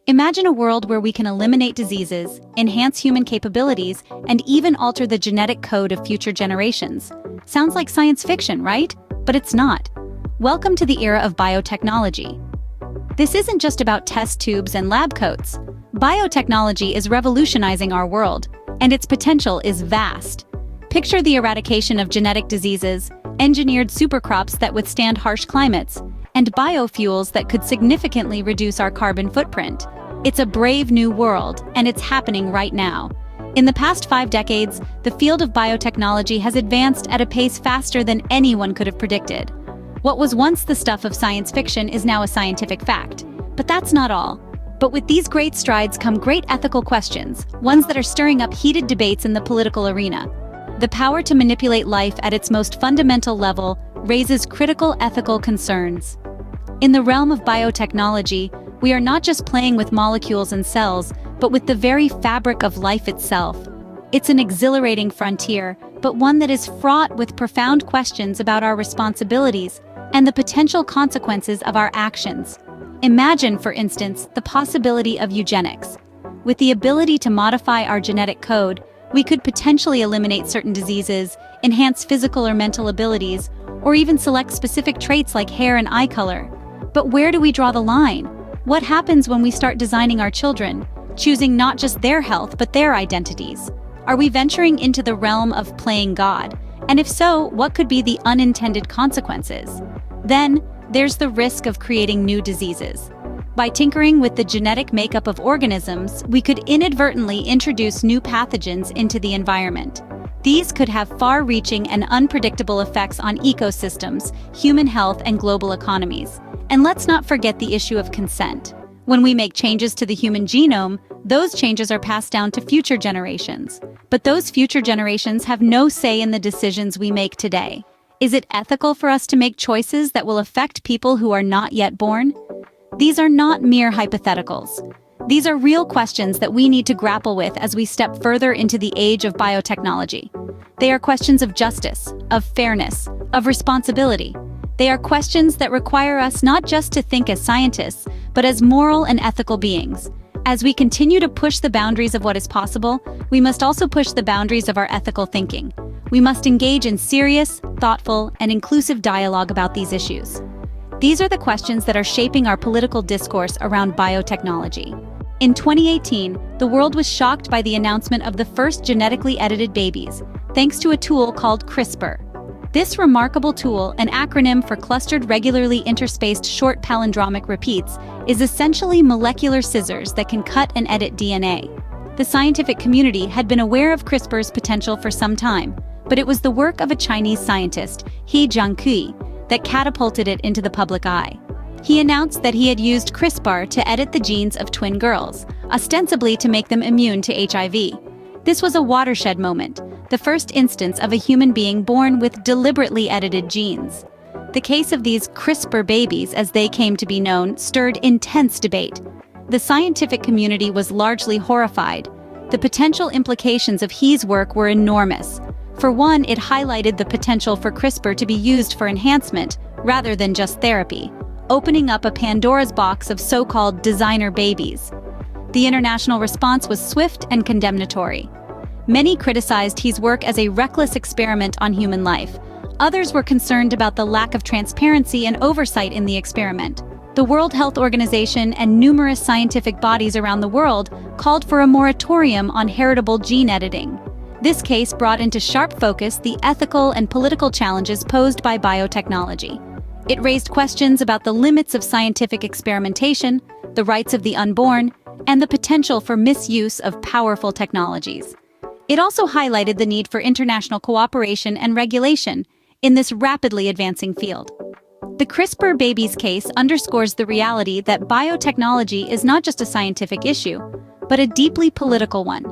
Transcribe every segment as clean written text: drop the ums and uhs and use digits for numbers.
Imagine a world where we can eliminate diseases, enhance human capabilities, and even alter the genetic code of future generations. Sounds like science fiction, right? But it's not. Welcome to the era of biotechnology. This isn't just about test tubes and lab coats. Biotechnology is revolutionizing our world, and its potential is vast. Picture the eradication of genetic diseases, engineered supercrops that withstand harsh climates, and biofuels that could significantly reduce our carbon footprint. It's a brave new world, and it's happening right now. In the past 5 decades, the field of biotechnology has advanced at a pace faster than anyone could have predicted. What was once the stuff of science fiction is now a scientific fact. But that's not all. But with these great strides come great ethical questions, ones that are stirring up heated debates in the political arena. The power to manipulate life at its most fundamental level raises critical ethical concerns. In the realm of biotechnology, we are not just playing with molecules and cells, but with the very fabric of life itself. It's an exhilarating frontier, but one that is fraught with profound questions about our responsibilities and the potential consequences of our actions. Imagine, for instance, the possibility of eugenics. With the ability to modify our genetic code, we could potentially eliminate certain diseases, enhance physical or mental abilities, or even select specific traits like hair and eye color. But where do we draw the line? What happens when we start designing our children, choosing not just their health but their identities? Are we venturing into the realm of playing God? And if so, what could be the unintended consequences? Then, there's the risk of creating new diseases. By tinkering with the genetic makeup of organisms, we could inadvertently introduce new pathogens into the environment. These could have far-reaching and unpredictable effects on ecosystems, human health, and global economies. And let's not forget the issue of consent. When we make changes to the human genome, those changes are passed down to future generations. But those future generations have no say in the decisions we make today. Is it ethical for us to make choices that will affect people who are not yet born? These are not mere hypotheticals. These are real questions that we need to grapple with as we step further into the age of biotechnology. They are questions of justice, of fairness, of responsibility. They are questions that require us not just to think as scientists, but as moral and ethical beings. As we continue to push the boundaries of what is possible, we must also push the boundaries of our ethical thinking. We must engage in serious, thoughtful, and inclusive dialogue about these issues. These are the questions that are shaping our political discourse around biotechnology. In 2018, the world was shocked by the announcement of the first genetically edited babies, thanks to a tool called CRISPR. This remarkable tool, an acronym for Clustered Regularly Interspaced Short Palindromic Repeats, is essentially molecular scissors that can cut and edit DNA. The scientific community had been aware of CRISPR's potential for some time, but it was the work of a Chinese scientist, He Jiankui, that catapulted it into the public eye. He announced that he had used CRISPR to edit the genes of twin girls, ostensibly to make them immune to HIV. This was a watershed moment, the first instance of a human being born with deliberately edited genes. The case of these CRISPR babies, as they came to be known, stirred intense debate. The scientific community was largely horrified. The potential implications of He's work were enormous. For one, it highlighted the potential for CRISPR to be used for enhancement, rather than just therapy, opening up a Pandora's box of so-called designer babies. The international response was swift and condemnatory. Many criticized He's work as a reckless experiment on human life. Others were concerned about the lack of transparency and oversight in the experiment. The World Health Organization and numerous scientific bodies around the world called for a moratorium on heritable gene editing. This case brought into sharp focus the ethical and political challenges posed by biotechnology. It raised questions about the limits of scientific experimentation, the rights of the unborn, and the potential for misuse of powerful technologies. It also highlighted the need for international cooperation and regulation in this rapidly advancing field. The CRISPR Babies case underscores the reality that biotechnology is not just a scientific issue, but a deeply political one.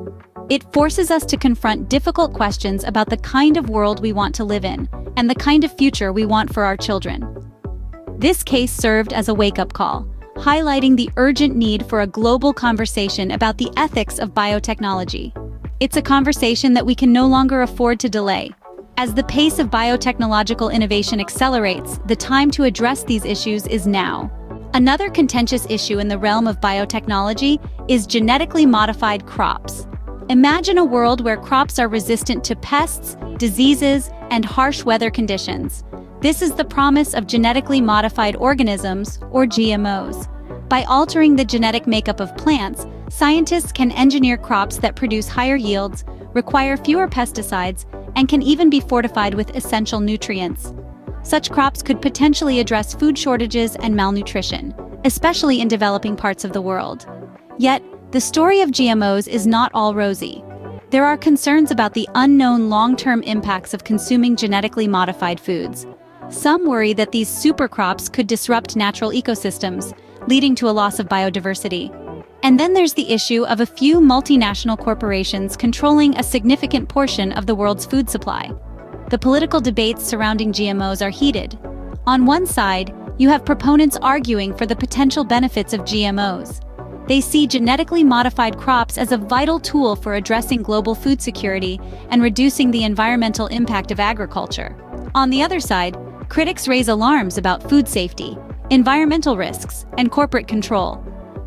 It forces us to confront difficult questions about the kind of world we want to live in and the kind of future we want for our children. This case served as a wake-up call, highlighting the urgent need for a global conversation about the ethics of biotechnology. It's a conversation that we can no longer afford to delay. As the pace of biotechnological innovation accelerates, the time to address these issues is now. Another contentious issue in the realm of biotechnology is genetically modified crops. Imagine a world where crops are resistant to pests, diseases, and harsh weather conditions. This is the promise of genetically modified organisms, or GMOs. By altering the genetic makeup of plants, scientists can engineer crops that produce higher yields, require fewer pesticides, and can even be fortified with essential nutrients. Such crops could potentially address food shortages and malnutrition, especially in developing parts of the world. Yet, the story of GMOs is not all rosy. There are concerns about the unknown long-term impacts of consuming genetically modified foods. Some worry that these supercrops could disrupt natural ecosystems, leading to a loss of biodiversity. And then there's the issue of a few multinational corporations controlling a significant portion of the world's food supply. The political debates surrounding GMOs are heated. On one side, you have proponents arguing for the potential benefits of GMOs. They see genetically modified crops as a vital tool for addressing global food security and reducing the environmental impact of agriculture. On the other side, critics raise alarms about food safety, environmental risks, and corporate control.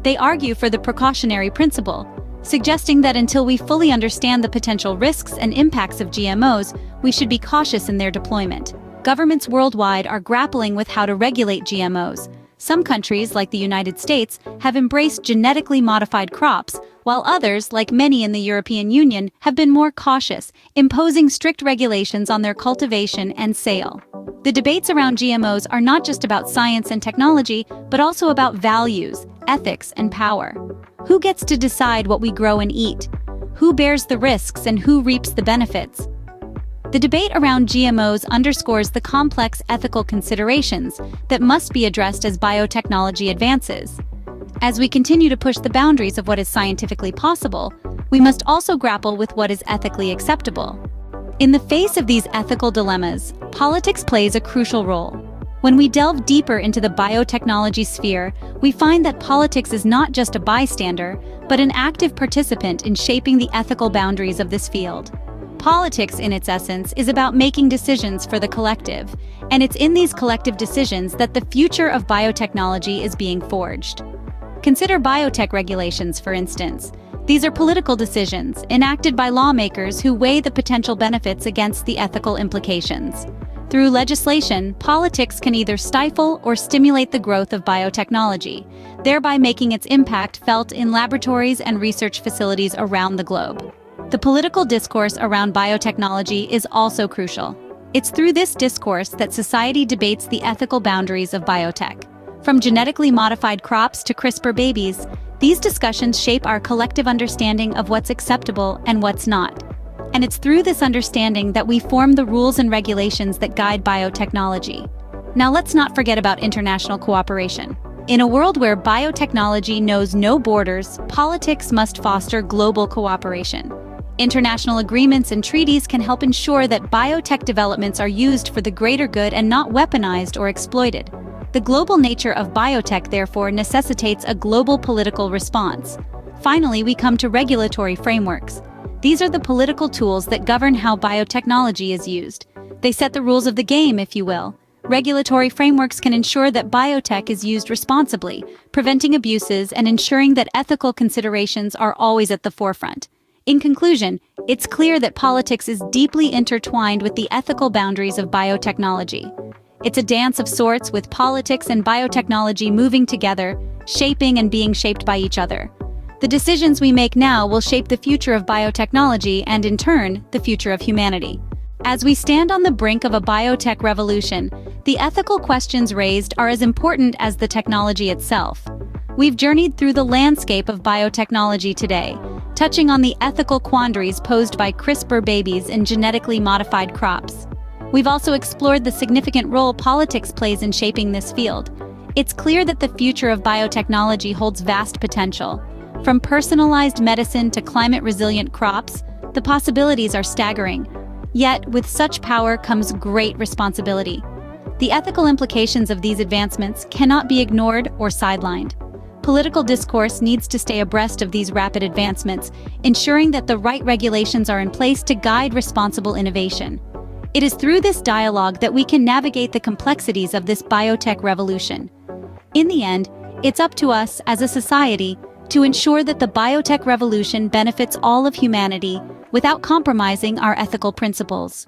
They argue for the precautionary principle, suggesting that until we fully understand the potential risks and impacts of GMOs, we should be cautious in their deployment. Governments worldwide are grappling with how to regulate GMOs. Some countries, like the United States, have embraced genetically modified crops, while others, like many in the European Union, have been more cautious, imposing strict regulations on their cultivation and sale. The debates around GMOs are not just about science and technology, but also about values, ethics, and power. Who gets to decide what we grow and eat? Who bears the risks and who reaps the benefits? The debate around GMOs underscores the complex ethical considerations that must be addressed as biotechnology advances. As we continue to push the boundaries of what is scientifically possible, we must also grapple with what is ethically acceptable. In the face of these ethical dilemmas, politics plays a crucial role. When we delve deeper into the biotechnology sphere, we find that politics is not just a bystander, but an active participant in shaping the ethical boundaries of this field. Politics, in its essence, is about making decisions for the collective, and it's in these collective decisions that the future of biotechnology is being forged. Consider biotech regulations, for instance. These are political decisions enacted by lawmakers who weigh the potential benefits against the ethical implications. Through legislation, politics can either stifle or stimulate the growth of biotechnology, thereby making its impact felt in laboratories and research facilities around the globe. The political discourse around biotechnology is also crucial. It's through this discourse that society debates the ethical boundaries of biotech. From genetically modified crops to CRISPR babies, these discussions shape our collective understanding of what's acceptable and what's not. And it's through this understanding that we form the rules and regulations that guide biotechnology. Now let's not forget about international cooperation. In a world where biotechnology knows no borders, politics must foster global cooperation. International agreements and treaties can help ensure that biotech developments are used for the greater good and not weaponized or exploited. The global nature of biotech, therefore, necessitates a global political response. Finally, we come to regulatory frameworks. These are the political tools that govern how biotechnology is used. They set the rules of the game, if you will. Regulatory frameworks can ensure that biotech is used responsibly, preventing abuses and ensuring that ethical considerations are always at the forefront. In conclusion, it's clear that politics is deeply intertwined with the ethical boundaries of biotechnology. It's a dance of sorts, with politics and biotechnology moving together, shaping and being shaped by each other. The decisions we make now will shape the future of biotechnology and, in turn, the future of humanity. As we stand on the brink of a biotech revolution, the ethical questions raised are as important as the technology itself. We've journeyed through the landscape of biotechnology today, touching on the ethical quandaries posed by CRISPR babies in genetically modified crops. We've also explored the significant role politics plays in shaping this field. It's clear that the future of biotechnology holds vast potential. From personalized medicine to climate-resilient crops, the possibilities are staggering. Yet, with such power comes great responsibility. The ethical implications of these advancements cannot be ignored or sidelined. Political discourse needs to stay abreast of these rapid advancements, ensuring that the right regulations are in place to guide responsible innovation. It is through this dialogue that we can navigate the complexities of this biotech revolution. In the end, It's up to us, as a society, to ensure that the biotech revolution benefits all of humanity without compromising our ethical principles.